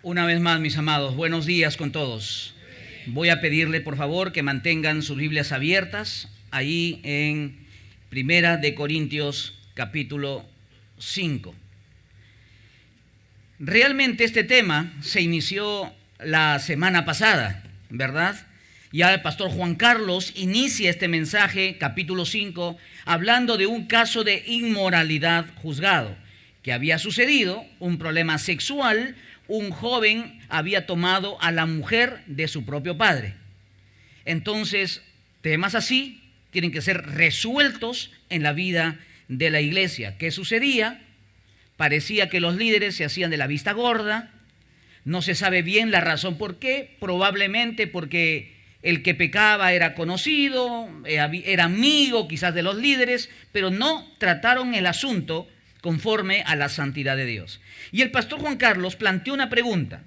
Una vez más, mis amados, buenos días con todos. Voy a pedirle, por favor, que mantengan sus Biblias abiertas ahí en Primera de Corintios, capítulo 5. Realmente este tema se inició la semana pasada, ¿verdad? Ya el pastor Juan Carlos inicia este mensaje, capítulo 5, hablando de un caso de inmoralidad juzgado que había sucedido, un problema sexual. Un joven había tomado a la mujer de su propio padre. Entonces, temas así tienen que ser resueltos en la vida de la iglesia. ¿Qué sucedía? Parecía que los líderes se hacían de la vista gorda. No se sabe bien la razón por qué. Probablemente porque el que pecaba era conocido, era amigo quizás de los líderes, pero no trataron el asunto conforme a la santidad de Dios. Y el pastor Juan Carlos planteó una pregunta: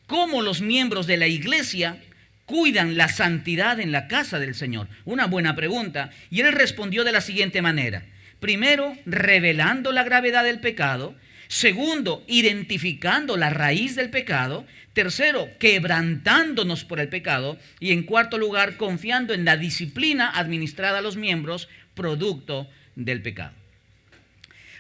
¿cómo los miembros de la iglesia cuidan la santidad en la casa del Señor? Una buena pregunta. Y él respondió de la siguiente manera: primero, revelando la gravedad del pecado. Segundo, identificando la raíz del pecado. Tercero, quebrantándonos por el pecado. Y en cuarto lugar, confiando en la disciplina administrada a los miembros, producto del pecado.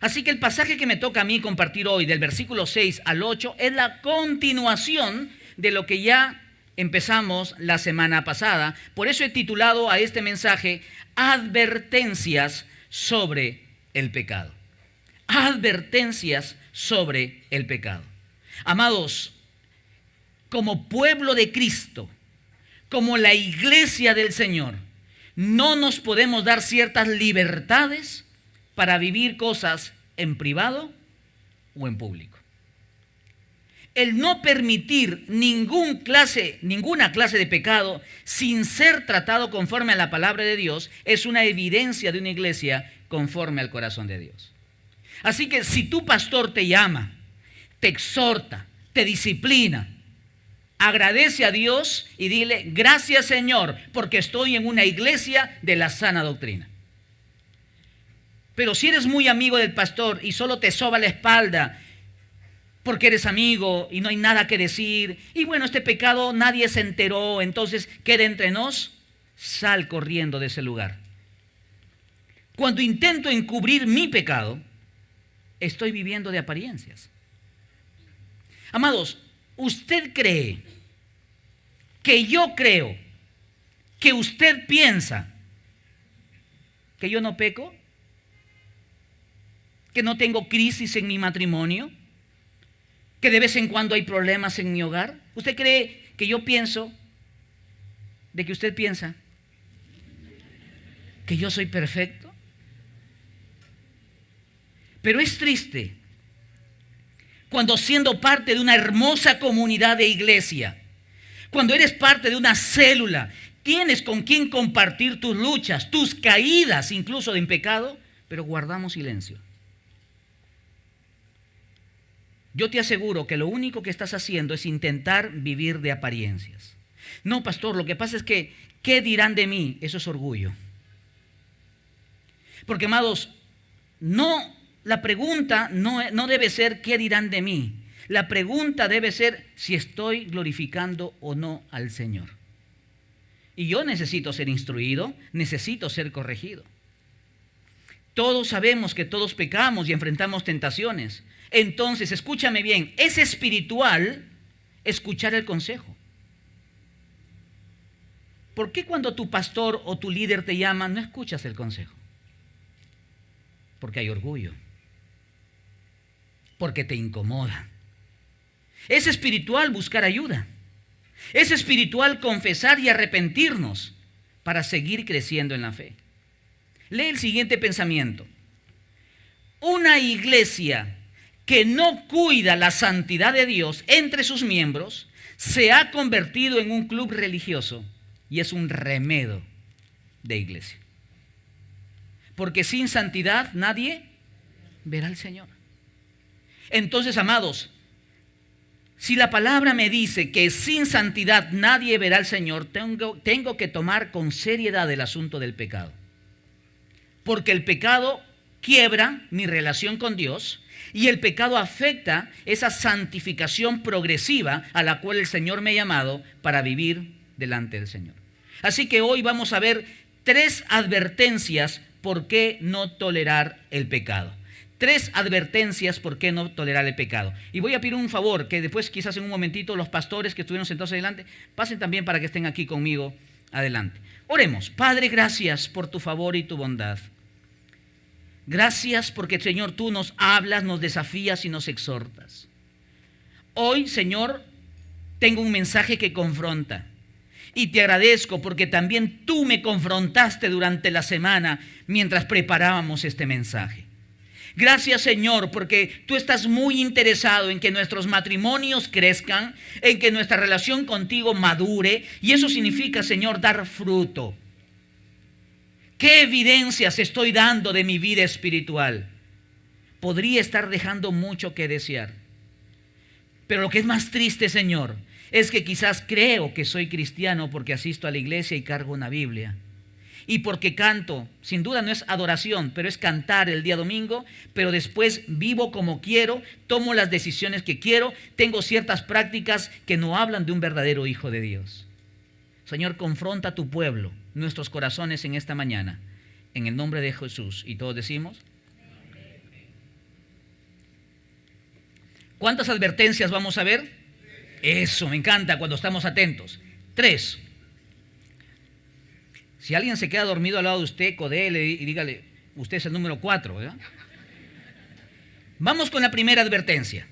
Así que el pasaje que me toca a mí compartir hoy, del versículo 6 al 8, es la continuación de lo que ya empezamos la semana pasada. Por eso he titulado a este mensaje Advertencias sobre el pecado. Advertencias sobre el pecado. Amados, como pueblo de Cristo, como la iglesia del Señor, no nos podemos dar ciertas libertades para vivir cosas en privado o en público. El no permitir ninguna clase de pecado sin ser tratado conforme a la palabra de Dios es una evidencia de una iglesia conforme al corazón de Dios. Así que si tu pastor te llama, te exhorta, te disciplina, agradece a Dios y dile: gracias, Señor, porque estoy en una iglesia de la sana doctrina. Pero si eres muy amigo del pastor y solo te soba la espalda porque eres amigo y no hay nada que decir, y bueno, este pecado nadie se enteró, entonces queda entre nos, sal corriendo de ese lugar. Cuando intento encubrir mi pecado, estoy viviendo de apariencias. Amados, ¿usted cree que yo creo que usted piensa que yo no peco? ¿Que no tengo crisis en mi matrimonio? ¿Que de vez en cuando hay problemas en mi hogar? ¿Usted cree que yo pienso de que usted piensa que yo soy perfecto? Pero es triste cuando, siendo parte de una hermosa comunidad de iglesia, cuando eres parte de una célula, tienes con quien compartir tus luchas, tus caídas incluso en pecado, pero guardamos silencio. Yo te aseguro que lo único que estás haciendo es intentar vivir de apariencias. No, pastor, lo que pasa es que, ¿qué dirán de mí? Eso es orgullo. Porque, amados, la pregunta no debe ser ¿qué dirán de mí? La pregunta debe ser si estoy glorificando o no al Señor. Y yo necesito ser instruido, necesito ser corregido. Todos sabemos que todos pecamos y enfrentamos tentaciones. Entonces, escúchame bien, es espiritual escuchar el consejo. ¿Por qué cuando tu pastor o tu líder te llama no escuchas el consejo? Porque hay orgullo. Porque te incomoda. Es espiritual buscar ayuda. Es espiritual confesar y arrepentirnos para seguir creciendo en la fe. Lee el siguiente pensamiento. Una iglesia que no cuida la santidad de Dios entre sus miembros se ha convertido en un club religioso y es un remedo de iglesia. Porque sin santidad nadie verá al Señor. Entonces, amados, si la palabra me dice que sin santidad nadie verá al Señor, tengo que tomar con seriedad el asunto del pecado. Porque el pecado quiebra mi relación con Dios y el pecado afecta esa santificación progresiva a la cual el Señor me ha llamado para vivir delante del Señor. Así que hoy vamos a ver 3 advertencias por qué no tolerar el pecado. 3 advertencias por qué no tolerar el pecado. Y voy a pedir un favor, que después quizás en un momentito los pastores que estuvieron sentados adelante, pasen también para que estén aquí conmigo adelante. Oremos. Padre, gracias por tu favor y tu bondad. Gracias porque, Señor, tú nos hablas, nos desafías y nos exhortas. Hoy, Señor, tengo un mensaje que confronta. Y te agradezco porque también tú me confrontaste durante la semana mientras preparábamos este mensaje. Gracias, Señor, porque tú estás muy interesado en que nuestros matrimonios crezcan, en que nuestra relación contigo madure, y eso significa, Señor, dar fruto. ¿Qué evidencias estoy dando de mi vida espiritual? Podría estar dejando mucho que desear. Pero lo que es más triste, Señor, es que quizás creo que soy cristiano porque asisto a la iglesia y cargo una Biblia. Y porque canto, sin duda no es adoración, pero es cantar el día domingo, pero después vivo como quiero, tomo las decisiones que quiero, tengo ciertas prácticas que no hablan de un verdadero hijo de Dios. Señor, confronta a tu pueblo, nuestros corazones en esta mañana, en el nombre de Jesús. Y todos decimos, ¿cuántas advertencias vamos a ver? Eso, me encanta cuando estamos atentos. 3. Si alguien se queda dormido al lado de usted, codele y dígale, usted es el número 4, ¿verdad? Vamos con la primera advertencia.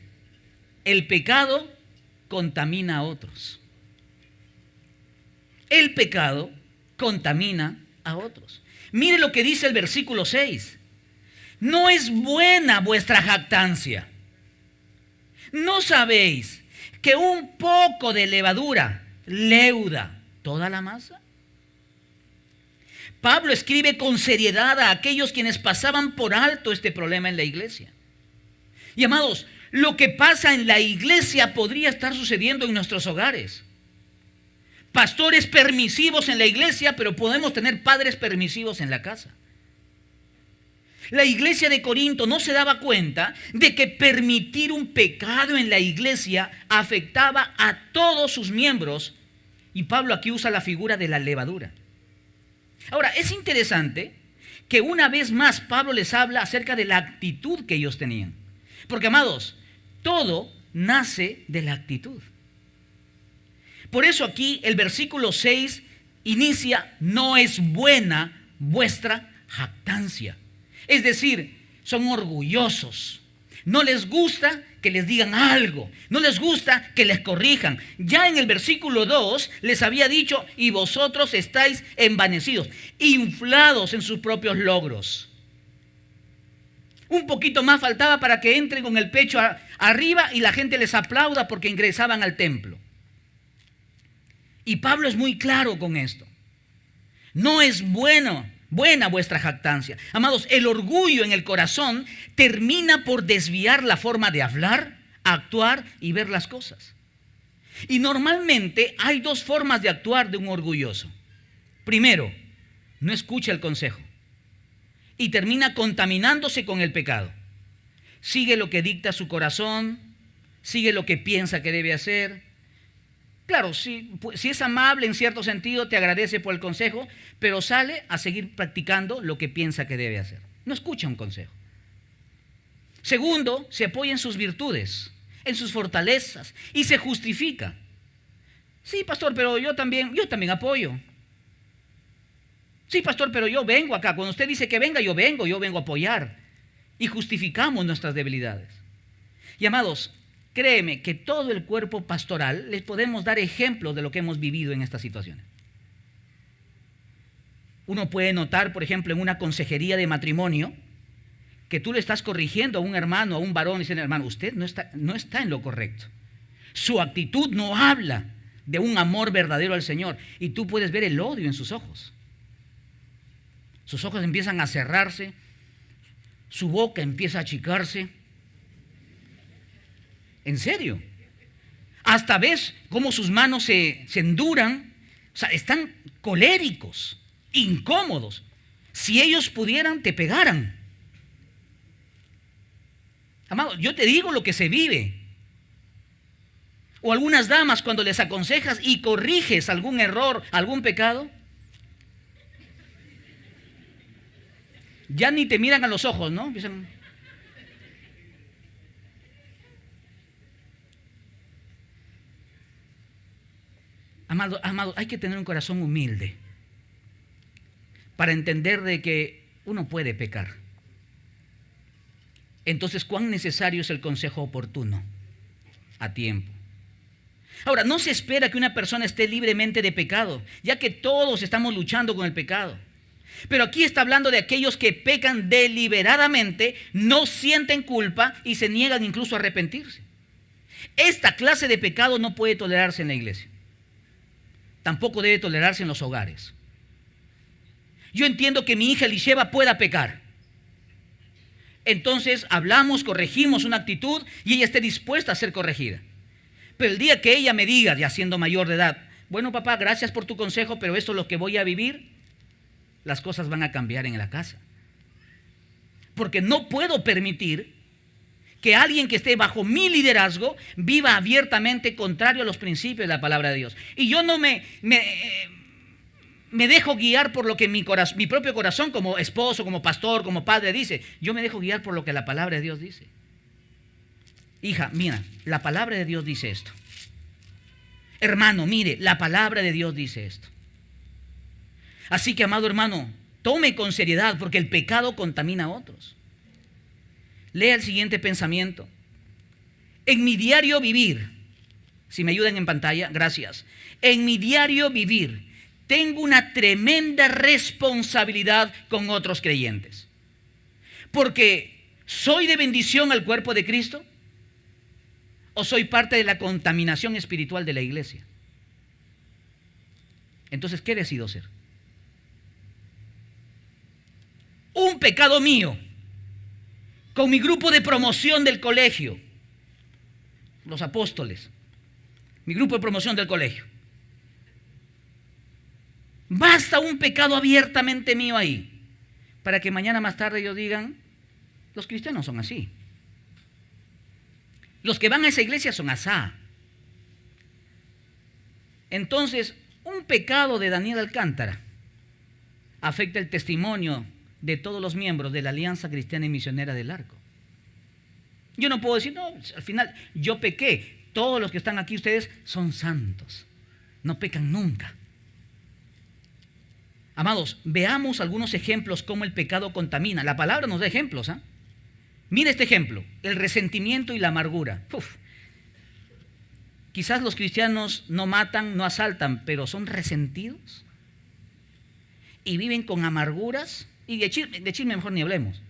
El pecado contamina a otros. El pecado contamina a otros. Mire lo que dice el versículo 6. No es buena vuestra jactancia. ¿No sabéis que un poco de levadura leuda toda la masa? Pablo escribe con seriedad a aquellos quienes pasaban por alto este problema en la iglesia. Y amados, lo que pasa en la iglesia podría estar sucediendo en nuestros hogares. Pastores permisivos en la iglesia, pero podemos tener padres permisivos en la casa. La iglesia de Corinto no se daba cuenta de que permitir un pecado en la iglesia afectaba a todos sus miembros. Y Pablo aquí usa la figura de la levadura. Ahora, es interesante que una vez más Pablo les habla acerca de la actitud que ellos tenían. Porque, amados, todo nace de la actitud. Por eso aquí el versículo 6 inicia, no es buena vuestra jactancia. Es decir, son orgullosos. No les gusta que les digan algo. No les gusta que les corrijan. Ya en el versículo 2 les había dicho, y vosotros estáis envanecidos, inflados en sus propios logros. Un poquito más faltaba para que entren con el pecho arriba y la gente les aplauda porque ingresaban al templo. Y Pablo es muy claro con esto. No es buena vuestra jactancia. Amados, el orgullo en el corazón termina por desviar la forma de hablar, actuar y ver las cosas. Y normalmente hay 2 formas de actuar de un orgulloso. Primero, no escucha el consejo y termina contaminándose con el pecado. Sigue lo que dicta su corazón, sigue lo que piensa que debe hacer. Claro, si es amable en cierto sentido, te agradece por el consejo, pero sale a seguir practicando lo que piensa que debe hacer. No escucha un consejo. Segundo, se apoya en sus virtudes, en sus fortalezas y se justifica. Sí, pastor, pero yo también apoyo. Sí, pastor, pero yo vengo acá. Cuando usted dice que venga, yo vengo a apoyar. Y justificamos nuestras debilidades. Y amados, créeme que todo el cuerpo pastoral les podemos dar ejemplos de lo que hemos vivido en estas situaciones. Uno puede notar, por ejemplo, en una consejería de matrimonio, que tú le estás corrigiendo a un hermano, a un varón, y dicen, hermano, usted no está en lo correcto. Su actitud no habla de un amor verdadero al Señor. Y tú puedes ver el odio en sus ojos. Sus ojos empiezan a cerrarse, su boca empieza a achicarse. En serio. Hasta ves cómo sus manos se enduran. O sea, están coléricos, incómodos. Si ellos pudieran, te pegaran. Amado, yo te digo lo que se vive. O algunas damas cuando les aconsejas y corriges algún error, algún pecado, ya ni te miran a los ojos, ¿no? Dicen, amado, hay que tener un corazón humilde para entender de que uno puede pecar. Entonces, ¿cuán necesario es el consejo oportuno? A tiempo. Ahora, no se espera que una persona esté libremente de pecado, ya que todos estamos luchando con el pecado. Pero aquí está hablando de aquellos que pecan deliberadamente, no sienten culpa y se niegan incluso a arrepentirse. Esta clase de pecado no puede tolerarse en la iglesia. Tampoco debe tolerarse en los hogares. Yo entiendo que mi hija Elisheva pueda pecar. Entonces hablamos, corregimos una actitud y ella esté dispuesta a ser corregida. Pero el día que ella me diga, ya siendo mayor de edad, bueno papá, gracias por tu consejo, pero esto es lo que voy a vivir, las cosas van a cambiar en la casa. Porque no puedo permitir que alguien que esté bajo mi liderazgo viva abiertamente contrario a los principios de la palabra de Dios. Y yo no me dejo guiar por lo que mi propio corazón como esposo, como pastor, como padre dice. Yo me dejo guiar por lo que la palabra de Dios dice. Hija, mira, la palabra de Dios dice esto. Hermano, mire, la palabra de Dios dice esto. Así que, amado hermano, tome con seriedad porque el pecado contamina a otros. Lea el siguiente pensamiento. En mi diario vivir, si me ayudan en pantalla, gracias. En mi diario vivir, tengo una tremenda responsabilidad con otros creyentes. Porque soy de bendición al cuerpo de Cristo o soy parte de la contaminación espiritual de la iglesia. Entonces, ¿qué decido ser? Un pecado mío con mi grupo de promoción del colegio, los apóstoles, mi grupo de promoción del colegio. Basta un pecado abiertamente mío ahí para que mañana más tarde ellos digan, los cristianos son así. Los que van a esa iglesia son asá. Entonces, un pecado de Daniel Alcántara afecta el testimonio de todos los miembros de la Alianza Cristiana y Misionera del Arco. Yo no puedo decir, no, al final yo pequé. Todos los que están aquí, ustedes son santos. No pecan nunca. Amados, veamos algunos ejemplos cómo el pecado contamina. La palabra nos da ejemplos, ¿ah? Mira este ejemplo, el resentimiento y la amargura. Quizás los cristianos no matan, no asaltan, pero son resentidos y viven con amarguras. Y de chisme mejor ni hablemos.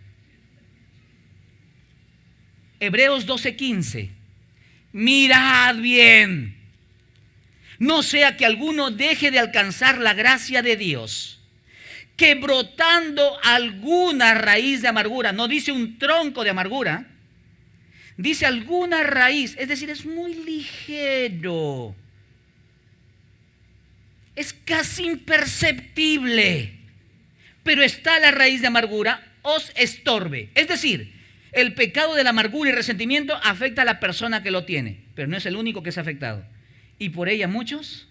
Hebreos 12:15. Mirad bien, no sea que alguno deje de alcanzar la gracia de Dios, que brotando alguna raíz de amargura, no dice un tronco de amargura, dice alguna raíz, es decir, es muy ligero, es casi imperceptible, pero está la raíz de amargura, os estorbe. Es decir, el pecado de la amargura y resentimiento afecta a la persona que lo tiene, pero no es el único que es afectado. Y por ella muchos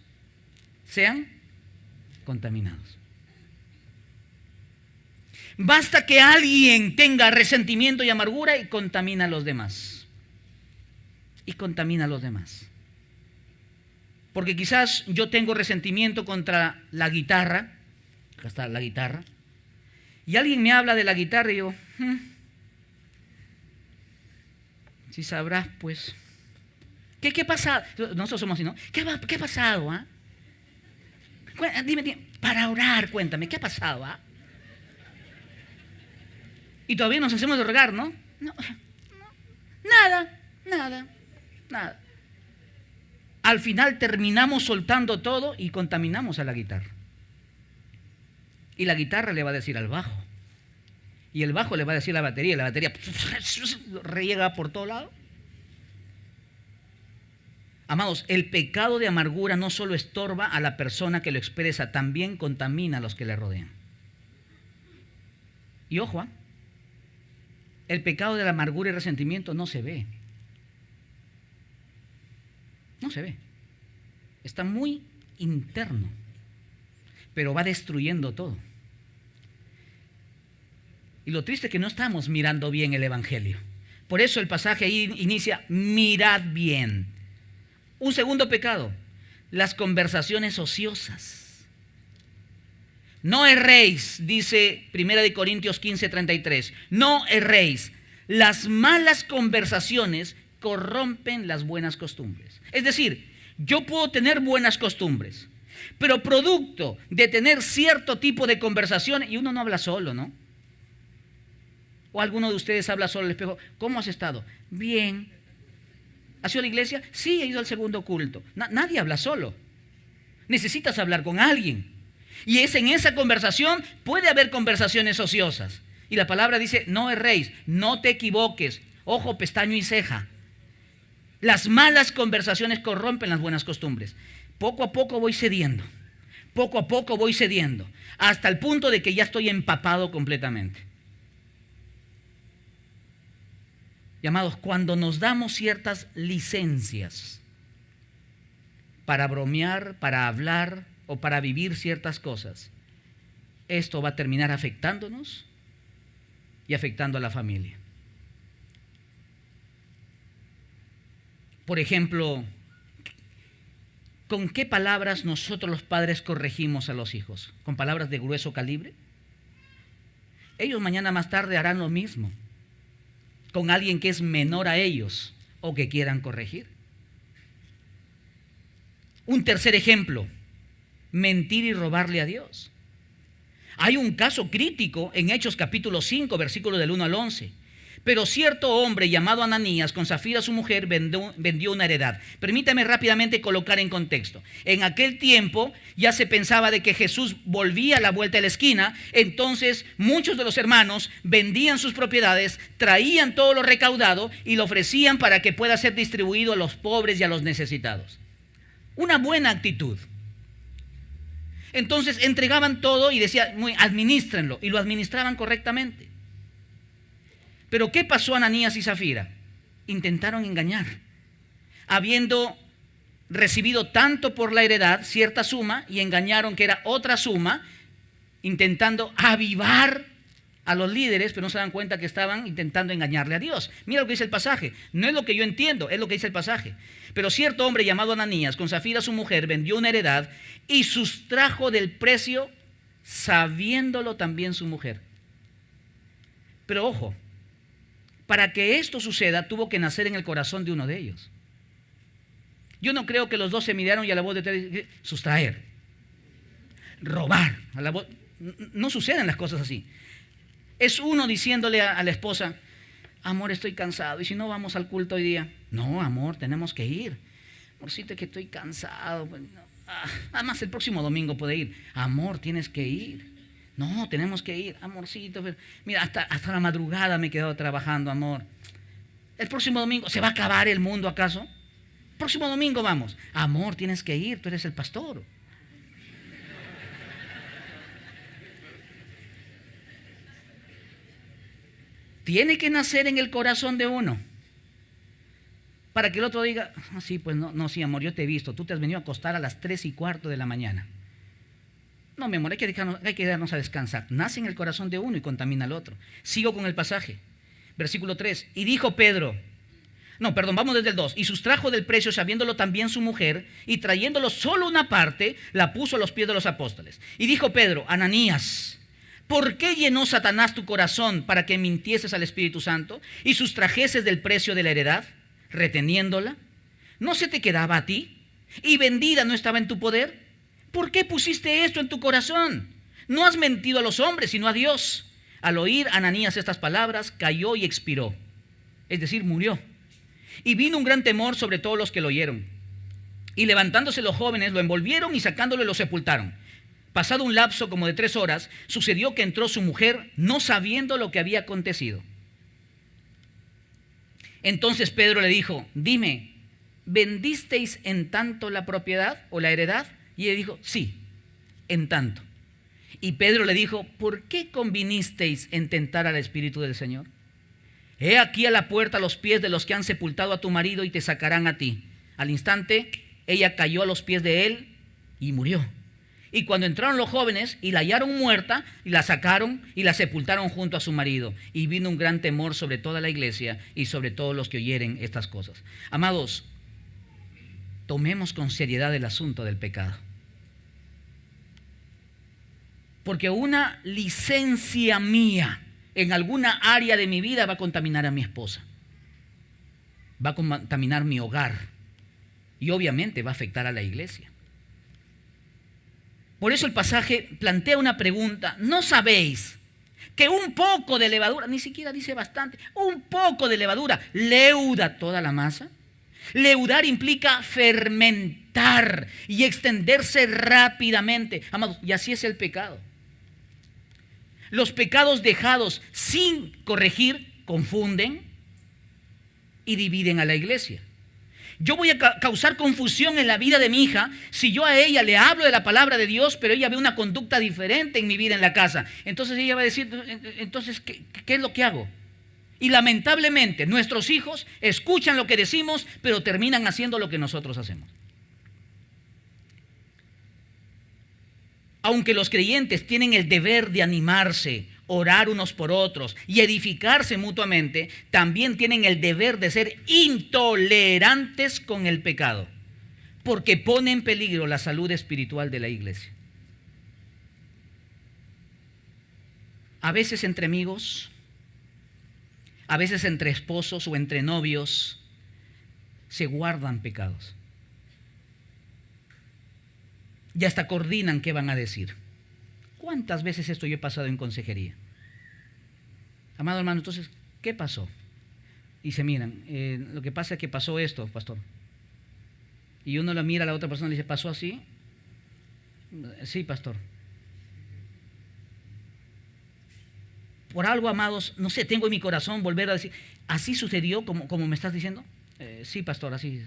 sean contaminados. Basta que alguien tenga resentimiento y amargura y contamina a los demás. Y contamina a los demás. Porque quizás yo tengo resentimiento contra la guitarra. Acá está la guitarra. Y alguien me habla de la guitarra y yo, si sabrás, pues, ¿qué pasa? Nosotros somos así, ¿no? ¿Qué ha pasado? ¿Ah? Dime, para orar, cuéntame, ¿qué ha pasado? ¿Ah? Y todavía nos hacemos de rogar, ¿no? No, nada. Al final terminamos soltando todo y contaminamos a la guitarra. Y la guitarra le va a decir al bajo. Y el bajo le va a decir a la batería. Y la batería riega por todo lado. Amados, el pecado de amargura no solo estorba a la persona que lo expresa, también contamina a los que le rodean. Y ojo, el pecado de la amargura y resentimiento no se ve. No se ve. Está muy interno, pero va destruyendo todo. Y lo triste es que no estamos mirando bien el Evangelio. Por eso el pasaje ahí inicia, mirad bien. Un segundo pecado, las conversaciones ociosas. No erréis, dice 1 Corintios 15:33. No erréis. Las malas conversaciones corrompen las buenas costumbres. Es decir, yo puedo tener buenas costumbres, pero producto de tener cierto tipo de conversación, y uno no habla solo, ¿no? O alguno de ustedes habla solo al espejo. ¿Cómo has estado? Bien. ¿Has ido a la iglesia? Sí, he ido al segundo culto. Nadie habla solo. Necesitas hablar con alguien. Y es en esa conversación, puede haber conversaciones ociosas. Y la palabra dice, no erréis, no te equivoques, ojo, pestaño y ceja. Las malas conversaciones corrompen las buenas costumbres. Poco a poco voy cediendo. Poco a poco voy cediendo. Hasta el punto de que ya estoy empapado completamente. Y amados, cuando nos damos ciertas licencias para bromear, para hablar o para vivir ciertas cosas, esto va a terminar afectándonos y afectando a la familia. Por ejemplo, ¿con qué palabras nosotros los padres corregimos a los hijos? ¿Con palabras de grueso calibre? Ellos mañana más tarde harán lo mismo con alguien que es menor a ellos o que quieran corregir. Un tercer ejemplo, mentir y robarle a Dios. Hay un caso crítico en Hechos capítulo 5, versículos del 1 al 11. Pero cierto hombre llamado Ananías, con Zafira su mujer, vendió una heredad. Permítame rápidamente colocar en contexto. En aquel tiempo ya se pensaba de que Jesús volvía a la vuelta de la esquina. Entonces muchos de los hermanos vendían sus propiedades, traían todo lo recaudado y lo ofrecían para que pueda ser distribuido a los pobres y a los necesitados. Una buena actitud. Entonces entregaban todo y decían, administrenlo, y lo administraban correctamente. Pero ¿qué pasó a Ananías y Zafira? Intentaron engañar. Habiendo recibido tanto por la heredad, cierta suma, y engañaron que era otra suma, intentando avivar a los líderes, pero no se dan cuenta que estaban intentando engañarle a Dios. Mira lo que dice el pasaje. No es lo que yo entiendo, es lo que dice el pasaje. Pero cierto hombre llamado Ananías, con Zafira su mujer, vendió una heredad y sustrajo del precio, sabiéndolo también su mujer. Pero ojo, para que esto suceda, tuvo que nacer en el corazón de uno de ellos. Yo no creo que los dos se miraron y a la voz de tres, sustraer, robar. A la voz, no suceden las cosas así. Es uno diciéndole a la esposa, amor, estoy cansado, ¿y si no vamos al culto hoy día? No, amor, tenemos que ir. Amorcito, que estoy cansado. Además, el próximo domingo puede ir. Amor, tienes que ir. No, tenemos que ir, amorcito. Mira, hasta la madrugada me he quedado trabajando, amor. El próximo domingo, ¿se va a acabar el mundo acaso? El próximo domingo vamos. Amor, tienes que ir, tú eres el pastor. Tiene que nacer en el corazón de uno. Para que el otro diga, sí, pues no, sí, amor, yo te he visto. Tú te has venido a acostar a las 3:15 de la mañana. No, mi amor, hay que darnos a descansar. Nace en el corazón de uno y contamina al otro. Sigo con el pasaje. Versículo 3. Y dijo Pedro, vamos desde el 2. Y sustrajo del precio, sabiéndolo también su mujer, y trayéndolo solo una parte, la puso a los pies de los apóstoles. Y dijo Pedro, Ananías, ¿por qué llenó Satanás tu corazón para que mintieses al Espíritu Santo y sustrajeses del precio de la heredad, reteniéndola? ¿No se te quedaba a ti? ¿Y vendida no estaba en tu poder? ¿Por qué pusiste esto en tu corazón? No has mentido a los hombres, sino a Dios. Al oír Ananías estas palabras, cayó y expiró. Es decir, murió. Y vino un gran temor sobre todos los que lo oyeron. Y levantándose los jóvenes, lo envolvieron y sacándolo lo sepultaron. Pasado un lapso como de 3 horas, sucedió que entró su mujer, no sabiendo lo que había acontecido. Entonces Pedro le dijo, dime, ¿vendisteis en tanto la propiedad o la heredad? Y él dijo, sí, en tanto. Y Pedro le dijo, ¿por qué convinisteis en tentar al Espíritu del Señor? He aquí a la puerta los pies de los que han sepultado a tu marido y te sacarán a ti. Al instante, ella cayó a los pies de él y murió. Y cuando entraron los jóvenes y la hallaron muerta, y la sacaron y la sepultaron junto a su marido. Y vino un gran temor sobre toda la iglesia y sobre todos los que oyeren estas cosas. Amados, tomemos con seriedad el asunto del pecado. Porque una licencia mía en alguna área de mi vida va a contaminar a mi esposa. Va a contaminar mi hogar. Y obviamente va a afectar a la iglesia. Por eso el pasaje plantea una pregunta. ¿No sabéis que un poco de levadura, ni siquiera dice bastante, un poco de levadura leuda toda la masa? Leudar implica fermentar y extenderse rápidamente. Amados, y así es el pecado. Los pecados dejados sin corregir confunden y dividen a la iglesia. Yo voy a causar confusión en la vida de mi hija si yo a ella le hablo de la palabra de Dios, pero ella ve una conducta diferente en mi vida en la casa. Entonces ella va a decir, entonces, ¿qué es lo que hago? Y lamentablemente nuestros hijos escuchan lo que decimos, pero terminan haciendo lo que nosotros hacemos. Aunque los creyentes tienen el deber de animarse, orar unos por otros y edificarse mutuamente, también tienen el deber de ser intolerantes con el pecado, porque pone en peligro la salud espiritual de la iglesia. A veces entre amigos, a veces entre esposos o entre novios, se guardan pecados. Y hasta coordinan qué van a decir. ¿Cuántas veces esto yo he pasado en consejería? Amado hermano, entonces, ¿qué pasó? Y se miran, lo que pasa es que pasó esto, pastor. Y uno lo mira a la otra persona y le dice, ¿pasó así? Sí, pastor. Por algo, amados, no sé, tengo en mi corazón volver a decir, ¿así sucedió como me estás diciendo? Sí, pastor, así.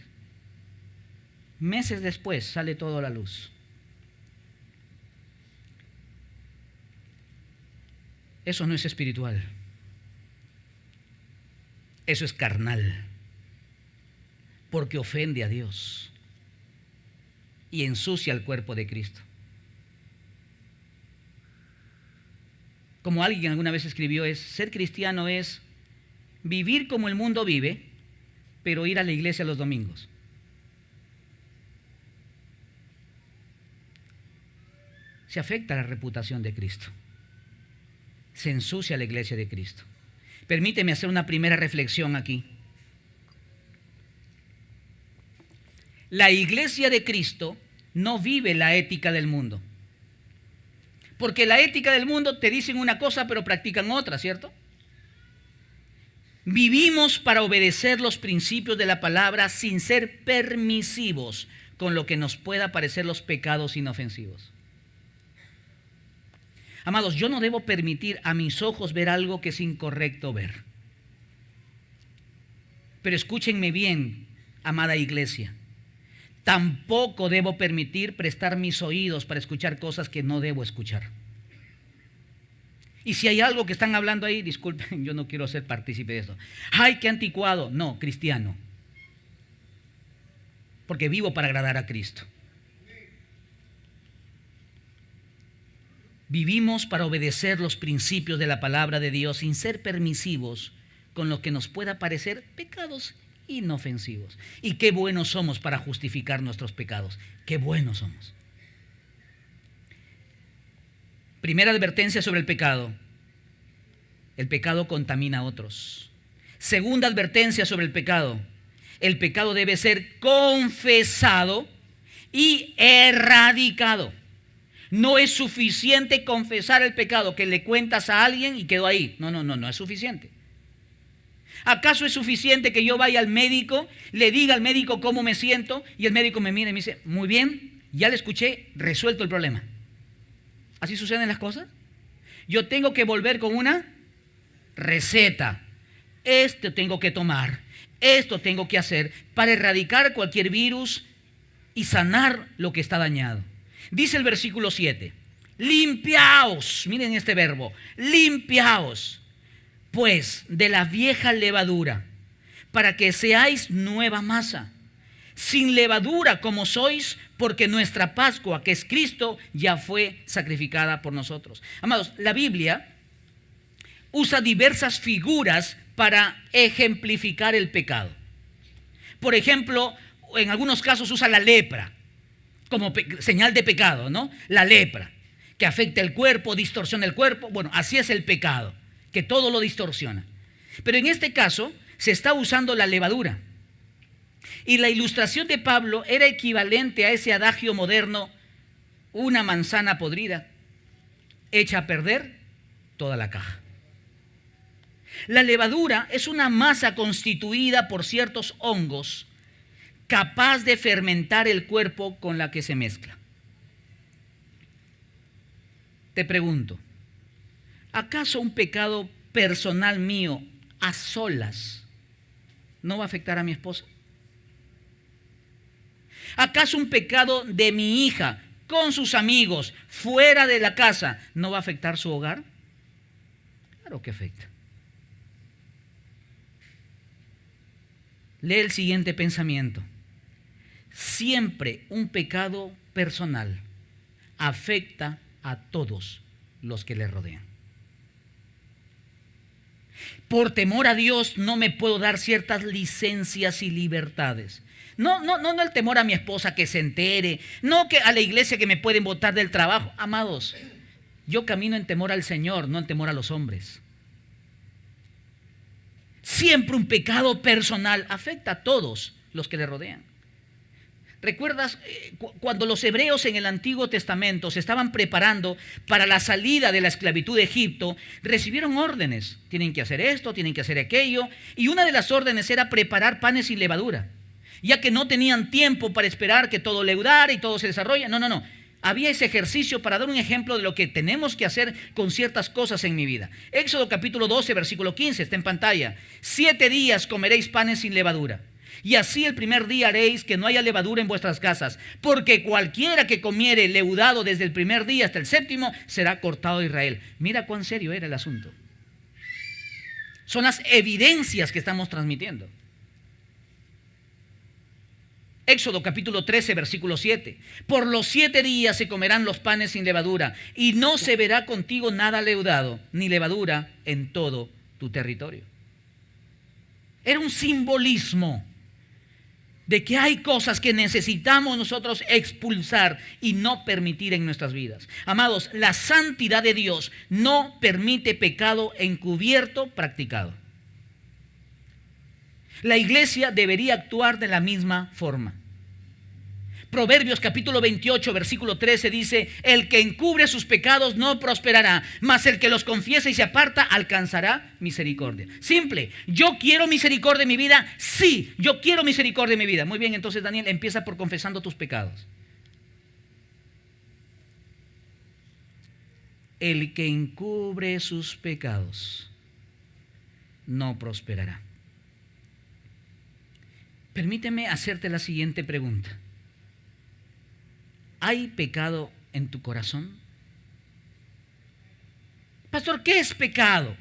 Meses después sale todo a la luz. Eso no es espiritual. Eso es carnal. Porque ofende a Dios y ensucia el cuerpo de Cristo. Como alguien alguna vez escribió, ser cristiano es vivir como el mundo vive, pero ir a la iglesia los domingos. Se afecta la reputación de Cristo. Se ensucia la iglesia de Cristo. Permíteme hacer una primera reflexión aquí. La iglesia de Cristo no vive la ética del mundo. Porque la ética del mundo te dicen una cosa pero practican otra, ¿cierto? Vivimos para obedecer los principios de la palabra sin ser permisivos con lo que nos pueda parecer los pecados inofensivos. Amados, yo no debo permitir a mis ojos ver algo que es incorrecto ver. Pero escúchenme bien, amada iglesia. Tampoco debo permitir prestar mis oídos para escuchar cosas que no debo escuchar. Y si hay algo que están hablando ahí, disculpen, yo no quiero ser partícipe de eso. ¡Ay, qué anticuado! No, cristiano. Porque vivo para agradar a Cristo. Vivimos para obedecer los principios de la palabra de Dios sin ser permisivos con lo que nos pueda parecer pecados inofensivos. Y qué buenos somos para justificar nuestros pecados. Qué buenos somos. Primera advertencia sobre el pecado. El pecado contamina a otros. Segunda advertencia sobre el pecado. El pecado debe ser confesado y erradicado. No es suficiente confesar el pecado que le cuentas a alguien y quedó ahí. No es suficiente. ¿Acaso es suficiente que yo vaya al médico, le diga al médico cómo me siento y el médico me mira y me dice, muy bien, ya le escuché, resuelto el problema? ¿Así suceden las cosas? Yo tengo que volver con una receta. Esto tengo que tomar, esto tengo que hacer para erradicar cualquier virus y sanar lo que está dañado. Dice el versículo 7, limpiaos, miren este verbo, limpiaos. pues de la vieja levadura, para que seáis nueva masa, sin levadura como sois, porque nuestra Pascua, que es Cristo, ya fue sacrificada por nosotros. Amados, la Biblia usa diversas figuras para ejemplificar el pecado. Por ejemplo, en algunos casos usa la lepra como señal de pecado, ¿no? La lepra, que afecta el cuerpo, distorsiona el cuerpo. Bueno, así es el pecado, que todo lo distorsiona. Pero en este caso se está usando la levadura. Y la ilustración de Pablo era equivalente a ese adagio moderno: una manzana podrida echa a perder toda la caja. La levadura es una masa constituida por ciertos hongos capaz de fermentar el cuerpo con la que se mezcla. Te pregunto, ¿acaso un pecado personal mío a solas no va a afectar a mi esposa? ¿Acaso un pecado de mi hija con sus amigos fuera de la casa no va a afectar su hogar? Claro que afecta. Lee el siguiente pensamiento. Siempre un pecado personal afecta a todos los que le rodean. Por temor a Dios no me puedo dar ciertas licencias y libertades. No el temor a mi esposa que se entere, no que a la iglesia que me pueden botar del trabajo. Amados, yo camino en temor al Señor, no en temor a los hombres. Siempre un pecado personal afecta a todos los que le rodean. ¿Recuerdas cuando los hebreos en el Antiguo Testamento se estaban preparando para la salida de la esclavitud de Egipto? Recibieron órdenes. Tienen que hacer esto, tienen que hacer aquello. Y una de las órdenes era preparar panes sin levadura, ya que no tenían tiempo para esperar que todo leudara y todo se desarrolle. No. Había ese ejercicio para dar un ejemplo de lo que tenemos que hacer con ciertas cosas en mi vida. Éxodo capítulo 12, versículo 15, está en pantalla. 7 días comeréis panes sin levadura. Y así el primer día haréis que no haya levadura en vuestras casas, porque cualquiera que comiere leudado desde el primer día hasta el séptimo será cortado de Israel. Mira cuán serio era el asunto. Son las evidencias que estamos transmitiendo. Éxodo capítulo 13, versículo 7. Por los 7 días se comerán los panes sin levadura, y no se verá contigo nada leudado, ni levadura en todo tu territorio. Era un simbolismo de que hay cosas que necesitamos nosotros expulsar y no permitir en nuestras vidas. Amados, la santidad de Dios no permite pecado encubierto practicado. La iglesia debería actuar de la misma forma. Proverbios capítulo 28, versículo 13 dice: el que encubre sus pecados no prosperará, mas el que los confiesa y se aparta alcanzará misericordia. Simple. ¿Yo quiero misericordia en mi vida? Sí, yo quiero misericordia en mi vida. Muy bien, entonces Daniel, empieza por confesando tus pecados. El que encubre sus pecados no prosperará. Permíteme hacerte la siguiente pregunta. ¿Hay pecado en tu corazón? Pastor, ¿qué es pecado?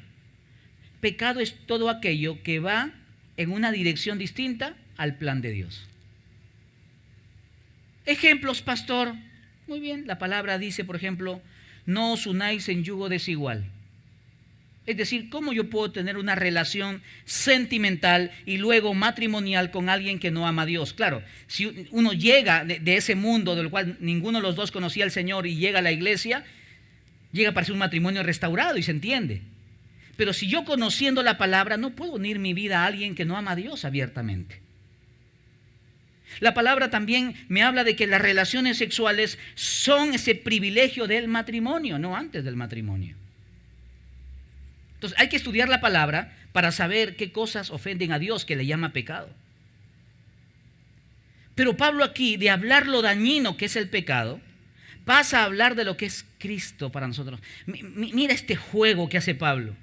Pecado es todo aquello que va en una dirección distinta al plan de Dios. Ejemplos, pastor. Muy bien, la palabra dice, por ejemplo, no os unáis en yugo desigual. Es decir, ¿cómo yo puedo tener una relación sentimental y luego matrimonial con alguien que no ama a Dios? Claro, si uno llega de ese mundo del cual ninguno de los dos conocía al Señor y llega a la iglesia, llega para ser un matrimonio restaurado y se entiende. Pero si yo, conociendo la palabra, no puedo unir mi vida a alguien que no ama a Dios abiertamente. La palabra también me habla de que las relaciones sexuales son ese privilegio del matrimonio, no antes del matrimonio. Entonces hay que estudiar la palabra para saber qué cosas ofenden a Dios, que le llama pecado. Pero Pablo aquí, de hablar lo dañino que es el pecado, pasa a hablar de lo que es Cristo para nosotros. Mira este juego que hace Pablo.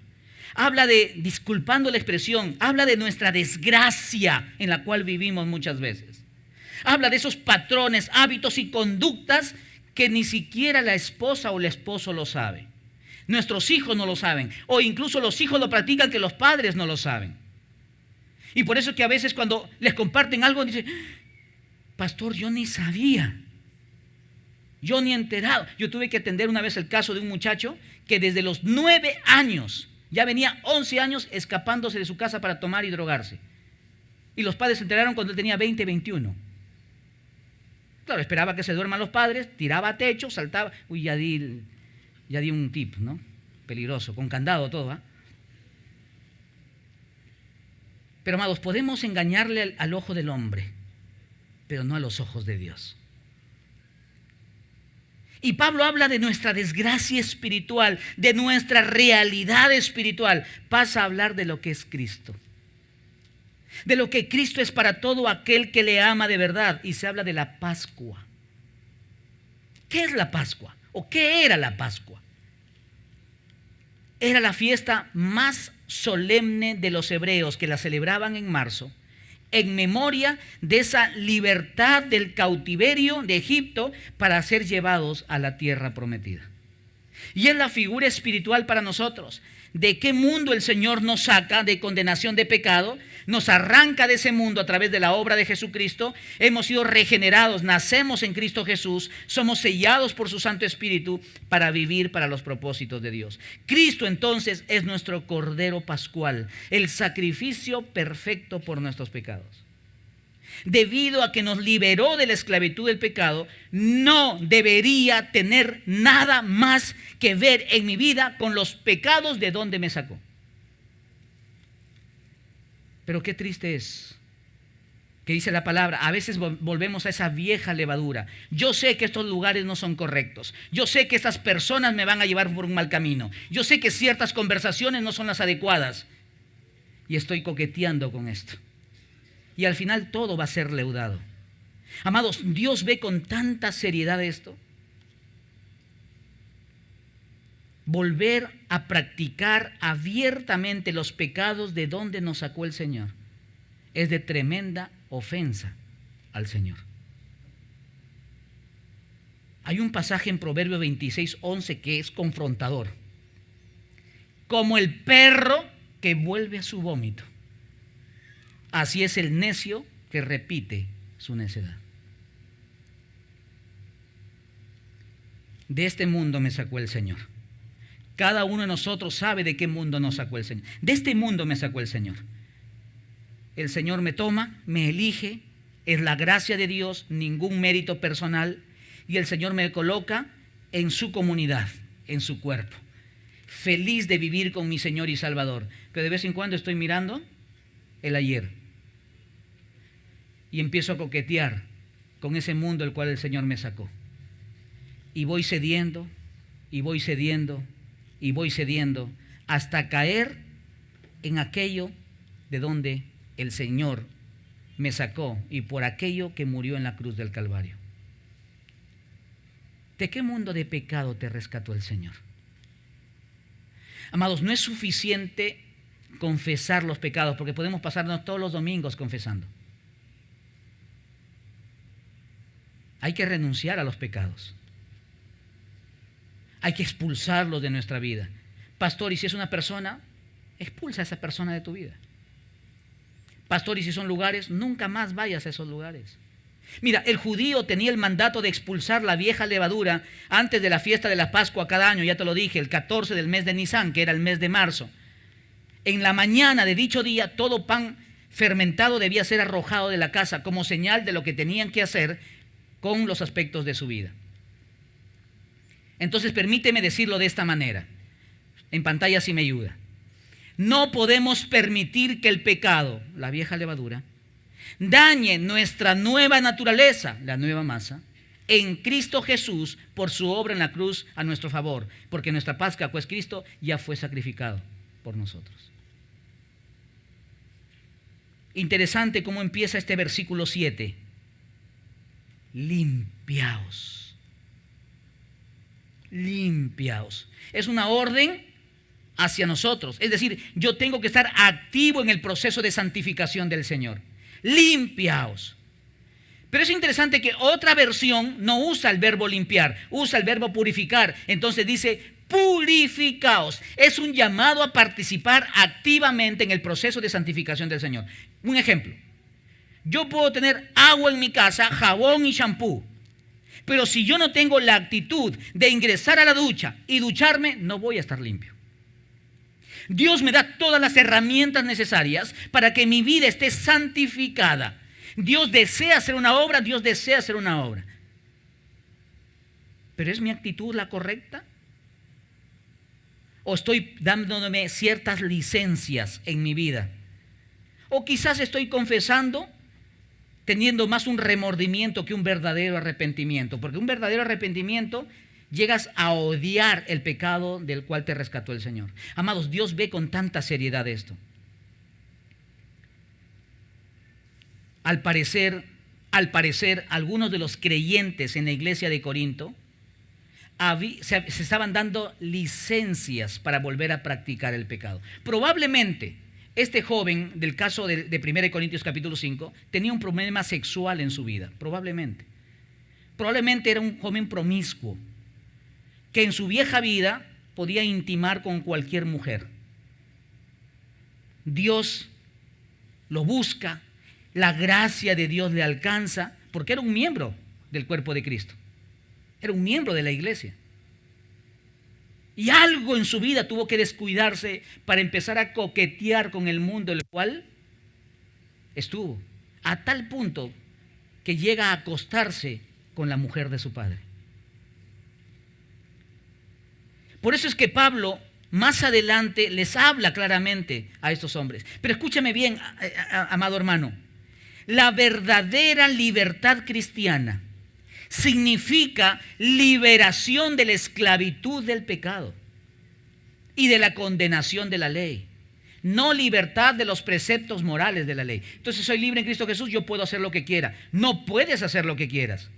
Habla de, disculpando la expresión, habla de nuestra desgracia en la cual vivimos muchas veces. Habla de esos patrones, hábitos y conductas que ni siquiera la esposa o el esposo lo sabe. Nuestros hijos no lo saben. O incluso los hijos lo practican que los padres no lo saben. Y por eso es que a veces cuando les comparten algo, dicen, pastor, yo ni sabía. Yo ni enterado. Yo tuve que atender una vez el caso de un muchacho que desde los 9 años, ya venía 11 años escapándose de su casa para tomar y drogarse. Y los padres se enteraron cuando él tenía 20, 21. Claro, esperaba que se duerman los padres, tiraba a techo, saltaba. Uy, ya di un tip, ¿no? Peligroso, con candado todo, ¿ah? Pero amados, podemos engañarle al ojo del hombre, pero no a los ojos de Dios. Y Pablo habla de nuestra desgracia espiritual, de nuestra realidad espiritual. Pasa a hablar de lo que es Cristo. De lo que Cristo es para todo aquel que le ama de verdad. Y se habla de la Pascua. ¿Qué es la Pascua? ¿O qué era la Pascua? Era la fiesta más solemne de los hebreos que la celebraban en marzo, en memoria de esa libertad del cautiverio de Egipto para ser llevados a la tierra prometida. Y es la figura espiritual para nosotros. ¿De qué mundo el Señor nos saca de condenación de pecado? Nos arranca de ese mundo a través de la obra de Jesucristo. Hemos sido regenerados, nacemos en Cristo Jesús, somos sellados por su Santo Espíritu para vivir para los propósitos de Dios. Cristo entonces es nuestro Cordero Pascual, el sacrificio perfecto por nuestros pecados. Debido a que nos liberó de la esclavitud del pecado, no debería tener nada más que ver en mi vida con los pecados de donde me sacó. Pero qué triste es que dice la palabra, a veces volvemos a esa vieja levadura. Yo sé que estos lugares no son correctos. Yo sé que estas personas me van a llevar por un mal camino. Yo sé que ciertas conversaciones no son las adecuadas. Y estoy coqueteando con esto. Y al final todo va a ser leudado. Amados, Dios ve con tanta seriedad esto. Volver a practicar abiertamente los pecados de donde nos sacó el Señor es de tremenda ofensa al Señor. Hay un pasaje en Proverbios 26:11 que es confrontador. Como el perro que vuelve a su vómito, así es el necio que repite su necedad. De este mundo me sacó el Señor. Cada uno de nosotros sabe de qué mundo nos sacó el Señor. De este mundo me sacó el Señor. El Señor me toma, me elige, es la gracia de Dios, ningún mérito personal, y el Señor me coloca en su comunidad, en su cuerpo. Feliz de vivir con mi Señor y Salvador. Pero de vez en cuando estoy mirando el ayer y empiezo a coquetear con ese mundo del cual el Señor me sacó. Y voy cediendo, y voy cediendo, y voy cediendo, hasta caer en aquello de donde el Señor me sacó y por aquello que murió en la cruz del Calvario. ¿De qué mundo de pecado te rescató el Señor? Amados, no es suficiente confesar los pecados, porque podemos pasarnos todos los domingos confesando. Hay que renunciar a los pecados. Hay que expulsarlos de nuestra vida. Pastor, y si es una persona, expulsa a esa persona de tu vida. Pastor, y si son lugares, nunca más vayas a esos lugares. Mira, el judío tenía el mandato de expulsar la vieja levadura antes de la fiesta de la Pascua cada año, ya te lo dije, el 14 del mes de Nisan, que era el mes de marzo. En la mañana de dicho día, todo pan fermentado debía ser arrojado de la casa como señal de lo que tenían que hacer con los aspectos de su vida. Entonces permíteme decirlo de esta manera. En pantalla sí me ayuda. No podemos permitir que el pecado, la vieja levadura, dañe nuestra nueva naturaleza, la nueva masa, en Cristo Jesús por su obra en la cruz a nuestro favor, porque nuestra Pascua, pues Cristo ya fue sacrificado por nosotros. Interesante cómo empieza este versículo 7. Limpiaos. Limpiaos. Es una orden hacia nosotros. Es decir, yo tengo que estar activo en el proceso de santificación del Señor. Limpiaos. Pero es interesante que otra versión no usa el verbo limpiar, usa el verbo purificar. Entonces dice, purificaos. Es un llamado a participar activamente en el proceso de santificación del Señor. Un ejemplo. Yo puedo tener agua en mi casa, jabón y shampoo. Pero si yo no tengo la actitud de ingresar a la ducha y ducharme, no voy a estar limpio. Dios me da todas las herramientas necesarias para que mi vida esté santificada. Dios desea hacer una obra, Dios desea hacer una obra. ¿Pero es mi actitud la correcta? ¿O estoy dándome ciertas licencias en mi vida? ¿O quizás estoy confesando teniendo más un remordimiento que un verdadero arrepentimiento? Porque un verdadero arrepentimiento llegas a odiar el pecado del cual te rescató el Señor. Amados, Dios ve con tanta seriedad esto. Al parecer, algunos de los creyentes en la iglesia de Corinto se estaban dando licencias para volver a practicar el pecado. Probablemente este joven del caso de 1 Corintios capítulo 5 tenía un problema sexual en su vida. Probablemente era un joven promiscuo que en su vieja vida podía intimar con cualquier mujer. Dios lo busca, la gracia de Dios le alcanza, porque era un miembro del cuerpo de Cristo. Era un miembro de la iglesia. Y algo en su vida tuvo que descuidarse para empezar a coquetear con el mundo en el cual estuvo. A tal punto que llega a acostarse con la mujer de su padre. Por eso es que Pablo más adelante les habla claramente a estos hombres. Pero escúchame bien, amado hermano. La verdadera libertad cristiana significa liberación de la esclavitud del pecado y de la condenación de la ley. No libertad de los preceptos morales de la ley. Entonces, soy libre en Cristo Jesús, yo puedo hacer lo que quiera. No puedes hacer lo que quieras.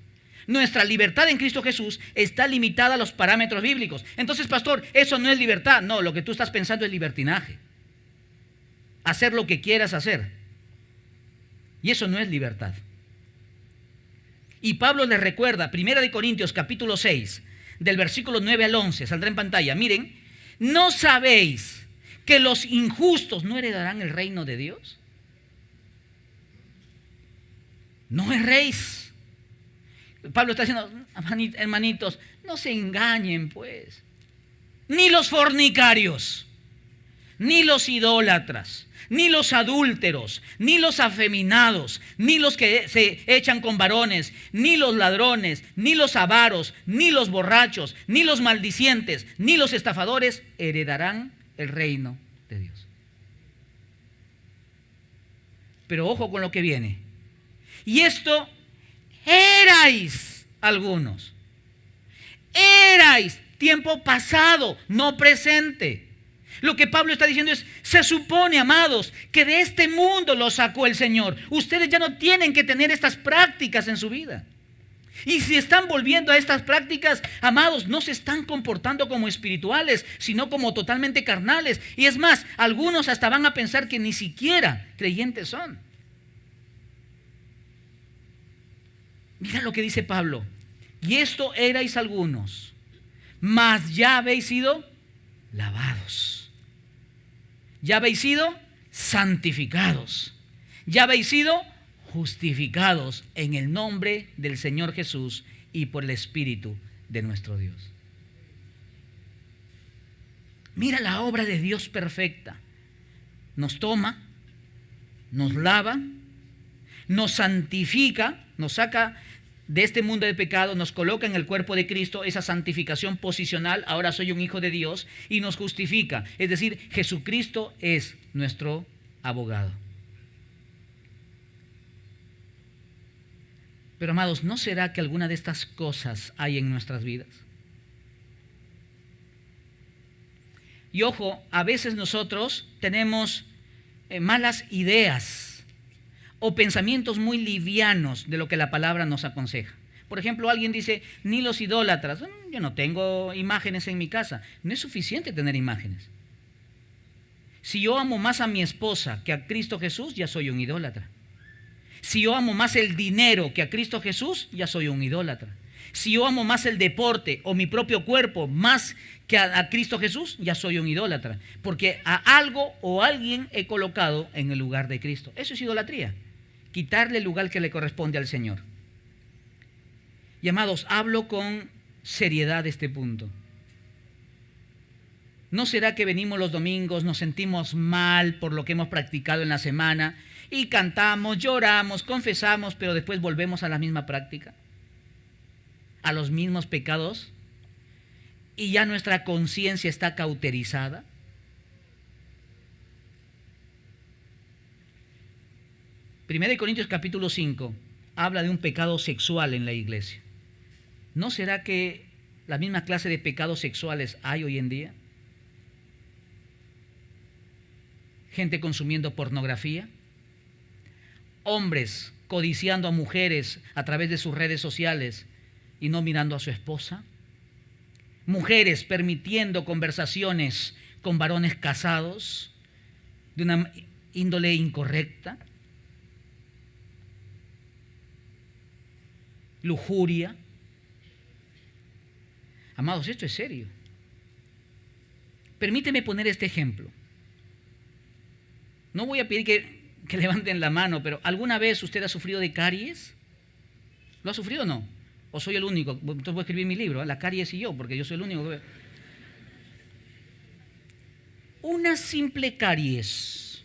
Nuestra libertad en Cristo Jesús está limitada a los parámetros bíblicos. Entonces, pastor, eso no es libertad. No, lo que tú estás pensando es libertinaje. Hacer lo que quieras hacer. Y eso no es libertad. Y Pablo les recuerda, 1 Corintios capítulo 6, del versículo 9 al 11, saldrá en pantalla. Miren, ¿no sabéis que los injustos no heredarán el reino de Dios? No erréis. Pablo está diciendo, hermanitos, no se engañen pues. Ni los fornicarios, ni los idólatras, ni los adúlteros, ni los afeminados, ni los que se echan con varones, ni los ladrones, ni los avaros, ni los borrachos, ni los maldicientes, ni los estafadores heredarán el reino de Dios. Pero ojo con lo que viene. Y esto erais algunos. Erais, tiempo pasado, no presente. Lo que Pablo está diciendo es, se supone, amados, que de este mundo los sacó el Señor. Ustedes ya no tienen que tener estas prácticas en su vida. Y si están volviendo a estas prácticas, amados, no se están comportando como espirituales, sino como totalmente carnales. Y es más, algunos hasta van a pensar que ni siquiera creyentes son. Mira lo que dice Pablo. Y esto erais algunos, mas ya habéis sido lavados. Ya habéis sido santificados. Ya habéis sido justificados en el nombre del Señor Jesús y por el Espíritu de nuestro Dios. Mira la obra de Dios perfecta. Nos toma, nos lava, nos santifica, nos saca de este mundo de pecado, nos coloca en el cuerpo de Cristo, esa santificación posicional, ahora soy un hijo de Dios, y nos justifica. Es decir, Jesucristo es nuestro abogado. Pero amados, ¿no será que alguna de estas cosas hay en nuestras vidas? Y ojo, a veces nosotros tenemos malas ideas o pensamientos muy livianos de lo que la palabra nos aconseja. Por ejemplo, alguien dice, ni los idólatras. Yo no tengo imágenes en mi casa. No es suficiente tener imágenes. Si yo amo más a mi esposa que a Cristo Jesús, ya soy un idólatra. Si yo amo más el dinero que a Cristo Jesús, ya soy un idólatra. Si yo amo más el deporte o mi propio cuerpo más que a Cristo Jesús, ya soy un idólatra. Porque a algo o alguien he colocado en el lugar de Cristo. Eso es idolatría. Quitarle el lugar que le corresponde al Señor. Y amados, hablo con seriedad de este punto. ¿No será que venimos los domingos, nos sentimos mal por lo que hemos practicado en la semana y cantamos, lloramos, confesamos, pero después volvemos a la misma práctica? ¿A los mismos pecados? ¿Y ya nuestra conciencia está cauterizada? Primera de Corintios capítulo 5 habla de un pecado sexual en la iglesia. ¿No será que la misma clase de pecados sexuales hay hoy en día? Gente consumiendo pornografía, hombres codiciando a mujeres a través de sus redes sociales y no mirando a su esposa, mujeres permitiendo conversaciones con varones casados de una índole incorrecta, lujuria. Amados, esto es serio. Permíteme poner este ejemplo. No voy a pedir que levanten la mano, pero ¿alguna vez usted ha sufrido de caries? ¿Lo ha sufrido o no? ¿O soy el único? Entonces voy a escribir mi libro, La caries y yo, porque yo soy el único que veo. Una simple caries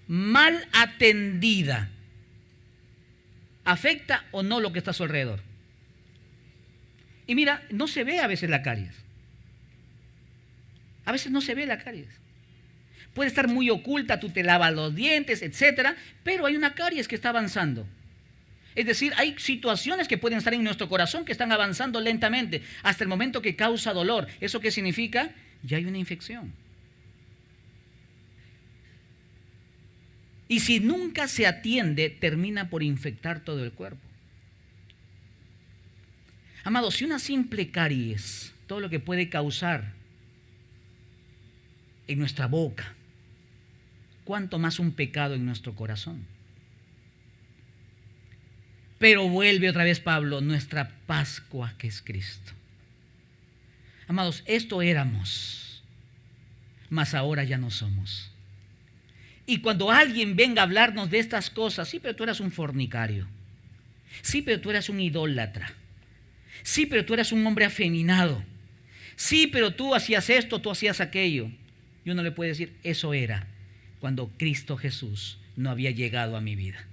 mal atendida, ¿afecta o no lo que está a su alrededor? Y mira, no se ve a veces la caries. A veces no se ve la caries. Puede estar muy oculta, tú te lavas los dientes, etcétera, pero hay una caries que está avanzando. Es decir, hay situaciones que pueden estar en nuestro corazón que están avanzando lentamente hasta el momento que causa dolor. ¿Eso qué significa? Ya hay una infección. Y si nunca se atiende, termina por infectar todo el cuerpo. Amados, si una simple caries, todo lo que puede causar en nuestra boca, cuánto más un pecado en nuestro corazón. Pero vuelve otra vez Pablo, nuestra Pascua que es Cristo. Amados, esto éramos, mas ahora ya no somos. Y cuando alguien venga a hablarnos de estas cosas, sí, pero tú eras un fornicario. Sí, pero tú eras un idólatra. Sí, pero tú eras un hombre afeminado. Sí, pero tú hacías esto, tú hacías aquello. Y uno le puede decir, eso era cuando Cristo Jesús no había llegado a mi vida.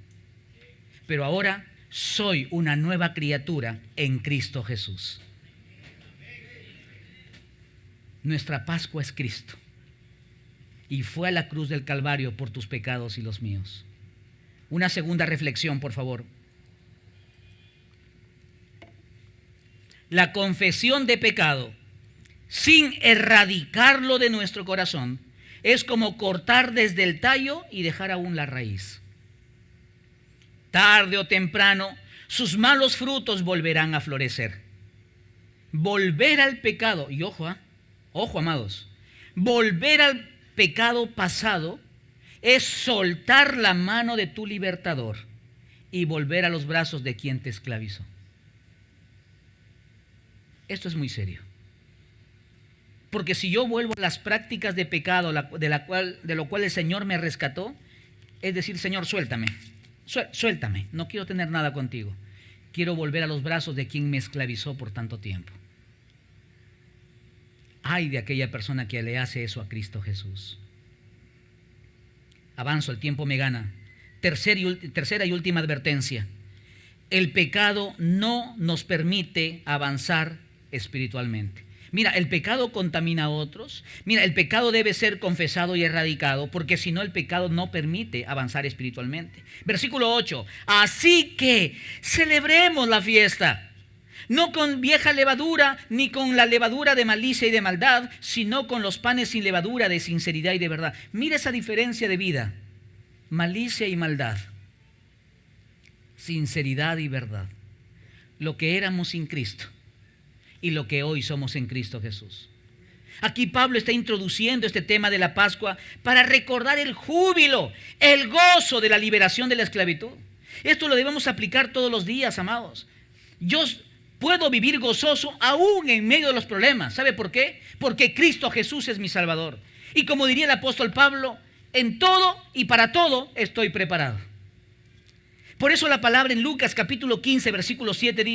Pero ahora soy una nueva criatura en Cristo Jesús. Nuestra Pascua es Cristo. Y fue a la cruz del Calvario por tus pecados y los míos. Una segunda reflexión, por favor. La confesión de pecado, sin erradicarlo de nuestro corazón, es como cortar desde el tallo y dejar aún la raíz. Tarde o temprano, sus malos frutos volverán a florecer. Volver al pecado, y ojo, ojo, amados, volver al pecado pasado es soltar la mano de tu libertador y volver a los brazos de quien te esclavizó. Esto es muy serio. Porque si yo vuelvo a las prácticas de pecado de lo cual el Señor me rescató, es decir, Señor, suéltame, suéltame, no quiero tener nada contigo. Quiero volver a los brazos de quien me esclavizó por tanto tiempo. Ay de aquella persona que le hace eso a Cristo Jesús. Avanzo, el tiempo me gana. Tercera y última advertencia. El pecado no nos permite avanzar espiritualmente. Mira, el pecado contamina a otros. Mira, el pecado debe ser confesado y erradicado, porque si no, el pecado no permite avanzar espiritualmente. Versículo 8. Así que celebremos la fiesta, no con vieja levadura, ni con la levadura de malicia y de maldad, sino con los panes sin levadura de sinceridad y de verdad. Mira esa diferencia de vida. Malicia y maldad. Sinceridad y verdad. Lo que éramos sin Cristo y lo que hoy somos en Cristo Jesús. Aquí Pablo está introduciendo este tema de la Pascua para recordar el júbilo, el gozo de la liberación de la esclavitud. Esto lo debemos aplicar todos los días, amados. Yo puedo vivir gozoso aún en medio de los problemas. ¿Sabe por qué? Porque Cristo Jesús es mi Salvador. Y como diría el apóstol Pablo, en todo y para todo estoy preparado. Por eso la palabra en Lucas capítulo 15, versículo 7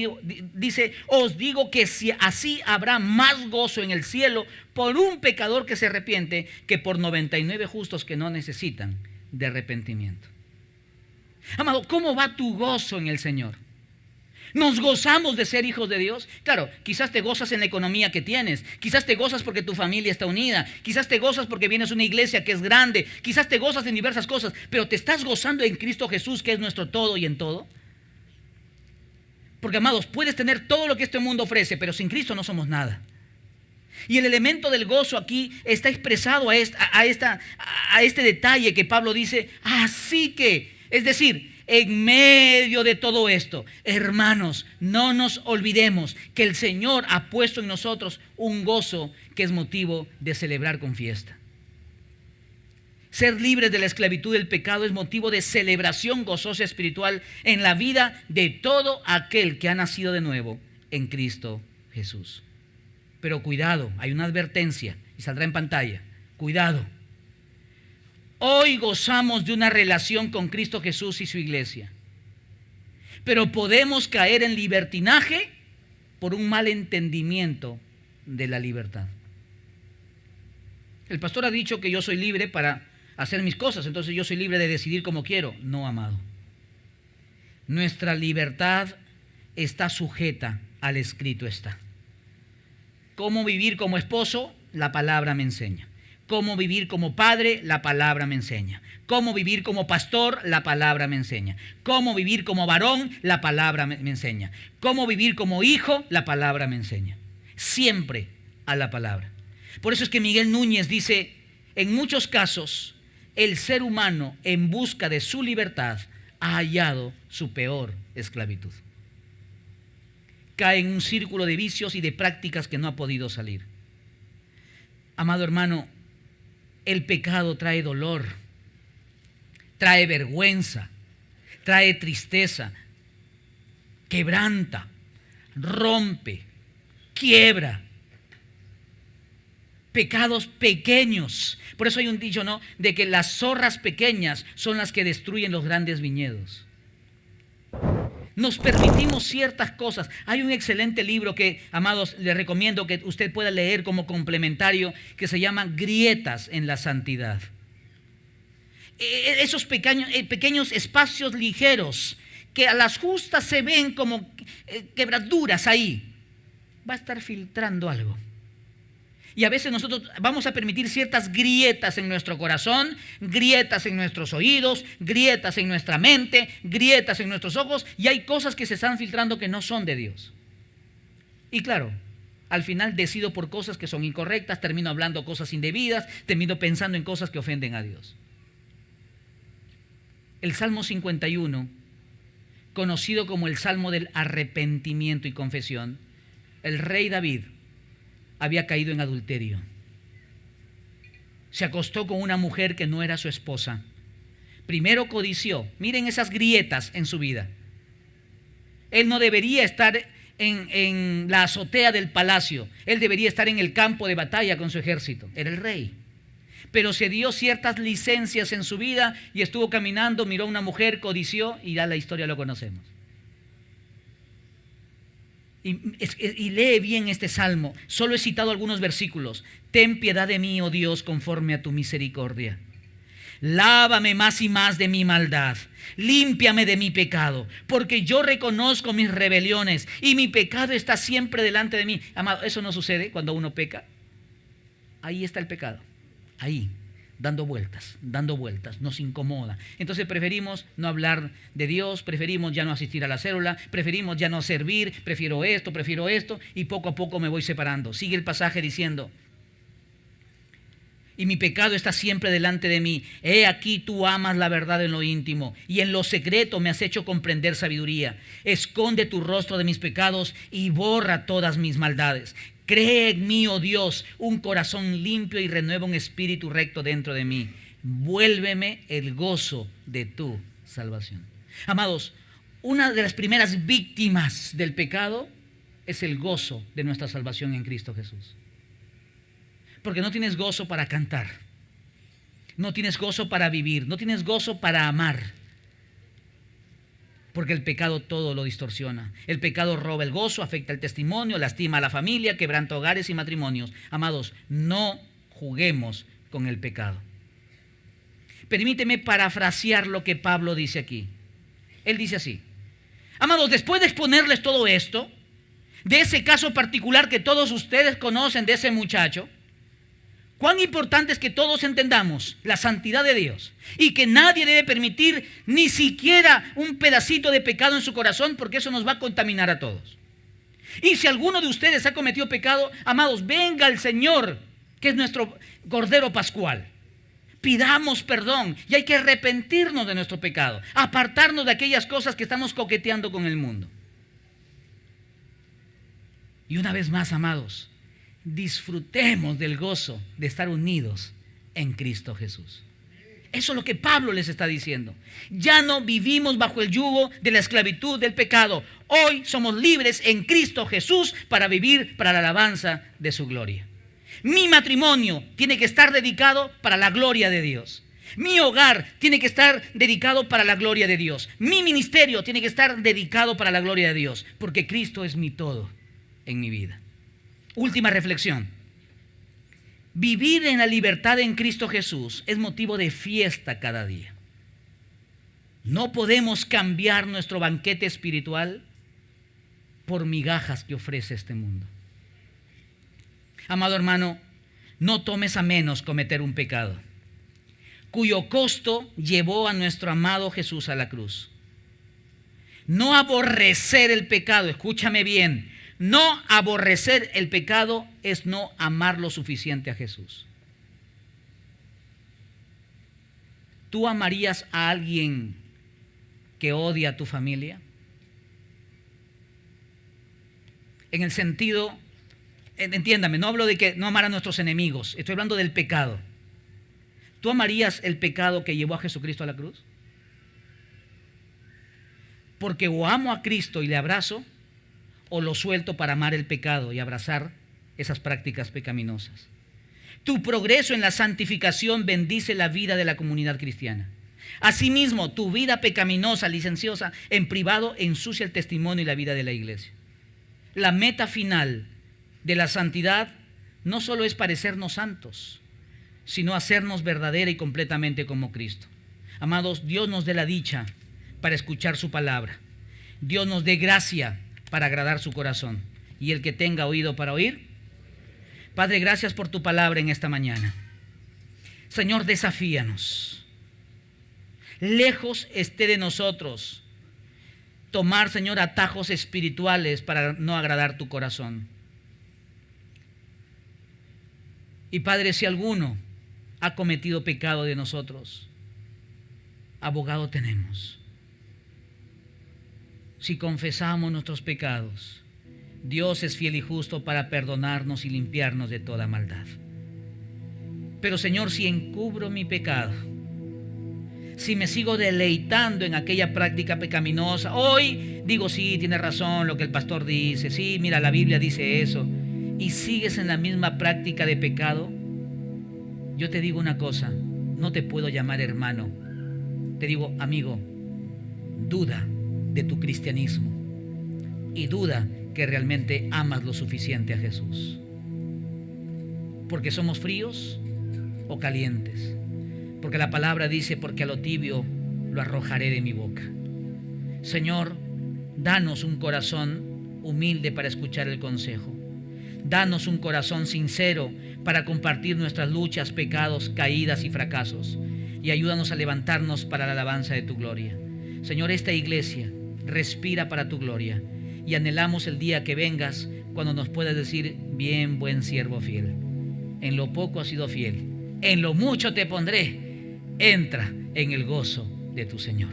dice: os digo que si así habrá más gozo en el cielo por un pecador que se arrepiente que por 99 justos que no necesitan de arrepentimiento. Amado, ¿cómo va tu gozo en el Señor? ¿Nos gozamos de ser hijos de Dios? Claro, quizás te gozas en la economía que tienes, quizás te gozas porque tu familia está unida, quizás te gozas porque vienes a una iglesia que es grande, quizás te gozas en diversas cosas, pero ¿te estás gozando en Cristo Jesús, que es nuestro todo y en todo? Porque, amados, puedes tener todo lo que este mundo ofrece, pero sin Cristo no somos nada. Y el elemento del gozo aquí está expresado a este detalle que Pablo dice: así que, es decir, en medio de todo esto, hermanos, no nos olvidemos que el Señor ha puesto en nosotros un gozo que es motivo de celebrar con fiesta. Ser libres de la esclavitud del pecado es motivo de celebración gozosa espiritual en la vida de todo aquel que ha nacido de nuevo en Cristo Jesús. Pero cuidado, hay una advertencia y saldrá en pantalla. Cuidado. Hoy gozamos de una relación con Cristo Jesús y su iglesia, pero podemos caer en libertinaje por un mal entendimiento de la libertad. El pastor ha dicho que yo soy libre para hacer mis cosas, entonces yo soy libre de decidir como quiero. No, amado. Nuestra libertad está sujeta al escrito está. ¿Cómo vivir como esposo? La palabra me enseña. Cómo vivir como padre, la palabra me enseña. Cómo vivir como pastor, la palabra me enseña. Cómo vivir como varón, la palabra me enseña. Cómo vivir como hijo, la palabra me enseña. Siempre a la palabra. Por eso es que Miguel Núñez dice: en muchos casos, el ser humano en busca de su libertad ha hallado su peor esclavitud. Cae en un círculo de vicios y de prácticas que no ha podido salir. Amado hermano, el pecado trae dolor, trae vergüenza, trae tristeza, quebranta, rompe, quiebra. Pecados pequeños. Por eso hay un dicho, ¿no?, de que las zorras pequeñas son las que destruyen los grandes viñedos. Nos permitimos ciertas cosas. Hay un excelente libro que, amados, les recomiendo que usted pueda leer como complementario, que se llama Grietas en la Santidad. Esos pequeños espacios ligeros que a las justas se ven como quebraduras ahí, va a estar filtrando algo. Y a veces nosotros vamos a permitir ciertas grietas en nuestro corazón, grietas en nuestros oídos, grietas en nuestra mente, grietas en nuestros ojos, y hay cosas que se están filtrando que no son de Dios. Y claro, al final decido por cosas que son incorrectas, termino hablando cosas indebidas, termino pensando en cosas que ofenden a Dios. El Salmo 51, conocido como el Salmo del arrepentimiento y confesión, el rey David había caído en adulterio. Se acostó con una mujer que no era su esposa. Primero codició. Miren esas grietas en su vida. Él no debería estar en la azotea del palacio. Él debería estar en el campo de batalla con su ejército. Era el rey. Pero se dio ciertas licencias en su vida y estuvo caminando, miró a una mujer, codició, y ya la historia lo conocemos. Y lee bien este salmo. Solo he citado algunos versículos. Ten piedad de mí, oh Dios, conforme a tu misericordia. Lávame más y más de mi maldad. Límpiame de mi pecado, porque yo reconozco mis rebeliones y mi pecado está siempre delante de mí. Amado, eso no sucede cuando uno peca. Ahí está el pecado. Ahí. Dando vueltas, nos incomoda. Entonces preferimos no hablar de Dios, preferimos ya no asistir a la célula, preferimos ya no servir, prefiero esto, y poco a poco me voy separando. Sigue el pasaje diciendo: y mi pecado está siempre delante de mí. He aquí tú amas la verdad en lo íntimo, y en lo secreto me has hecho comprender sabiduría. Esconde tu rostro de mis pecados y borra todas mis maldades. Cree en mí, oh Dios, un corazón limpio y renueva un espíritu recto dentro de mí. Vuélveme el gozo de tu salvación. Amados, una de las primeras víctimas del pecado es el gozo de nuestra salvación en Cristo Jesús. Porque no tienes gozo para cantar, no tienes gozo para vivir, no tienes gozo para amar. Porque el pecado todo lo distorsiona. El pecado roba el gozo, afecta el testimonio, lastima a la familia, quebranta hogares y matrimonios. Amados, no juguemos con el pecado. Permíteme parafrasear lo que Pablo dice aquí. Él dice así: amados, después de exponerles todo esto, de ese caso particular que todos ustedes conocen de ese muchacho, cuán importante es que todos entendamos la santidad de Dios y que nadie debe permitir ni siquiera un pedacito de pecado en su corazón, porque eso nos va a contaminar a todos. Y si alguno de ustedes ha cometido pecado, amados, venga el Señor, que es nuestro Cordero Pascual. Pidamos perdón y hay que arrepentirnos de nuestro pecado, apartarnos de aquellas cosas que estamos coqueteando con el mundo. Y una vez más, amados, disfrutemos del gozo de estar unidos en Cristo Jesús. Eso es lo que Pablo les está diciendo. Ya no vivimos bajo el yugo de la esclavitud del pecado. Hoy somos libres en Cristo Jesús para vivir para la alabanza de su gloria. Mi matrimonio tiene que estar dedicado para la gloria de Dios. Mi hogar tiene que estar dedicado para la gloria de Dios. Mi ministerio tiene que estar dedicado para la gloria de Dios, porque Cristo es mi todo en mi vida. Última reflexión. Vivir en la libertad en Cristo Jesús es motivo de fiesta cada día. No podemos cambiar nuestro banquete espiritual por migajas que ofrece este mundo. Amado hermano, no tomes a menos cometer un pecado, cuyo costo llevó a nuestro amado Jesús a la cruz. No aborrecer el pecado, escúchame bien. No aborrecer el pecado es no amar lo suficiente a Jesús. ¿Tú amarías a alguien que odia a tu familia? En el sentido, entiéndame, no hablo de que no amar a nuestros enemigos, estoy hablando del pecado. ¿Tú amarías el pecado que llevó a Jesucristo a la cruz? Porque o amo a Cristo y le abrazo, o lo suelto para amar el pecado y abrazar esas prácticas pecaminosas. Tu progreso en la santificación bendice la vida de la comunidad cristiana. Asimismo, tu vida pecaminosa, licenciosa, en privado ensucia el testimonio y la vida de la iglesia. La meta final de la santidad no solo es parecernos santos, sino hacernos verdadera y completamente como Cristo. Amados, Dios nos dé la dicha para escuchar su palabra. Dios nos dé gracia para agradar su corazón. Y el que tenga oído para oír. Padre, gracias por tu palabra en esta mañana. Señor, desafíanos. Lejos esté de nosotros tomar, Señor, atajos espirituales para no agradar tu corazón. Y Padre, si alguno ha cometido pecado de nosotros, abogado tenemos. Si confesamos nuestros pecados, Dios es fiel y justo para perdonarnos y limpiarnos de toda maldad. Pero Señor, si encubro mi pecado, si me sigo deleitando en aquella práctica pecaminosa, hoy digo, sí, tiene razón lo que el pastor dice, sí, mira, la Biblia dice eso, y sigues en la misma práctica de pecado, yo te digo una cosa, no te puedo llamar hermano, te digo amigo, duda de tu cristianismo y duda que realmente amas lo suficiente a Jesús. Porque somos fríos o calientes. Porque la palabra dice, porque a lo tibio lo arrojaré de mi boca. Señor, danos un corazón humilde para escuchar el consejo. Danos un corazón sincero para compartir nuestras luchas, pecados, caídas y fracasos. Y ayúdanos a levantarnos para la alabanza de tu gloria. Señor, esta iglesia respira para tu gloria y anhelamos el día que vengas cuando nos puedas decir, bien, buen siervo fiel. En lo poco has sido fiel, en lo mucho te pondré. Entra en el gozo de tu Señor.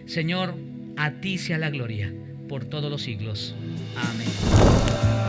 Señor, a ti sea la gloria por todos los siglos. Amén.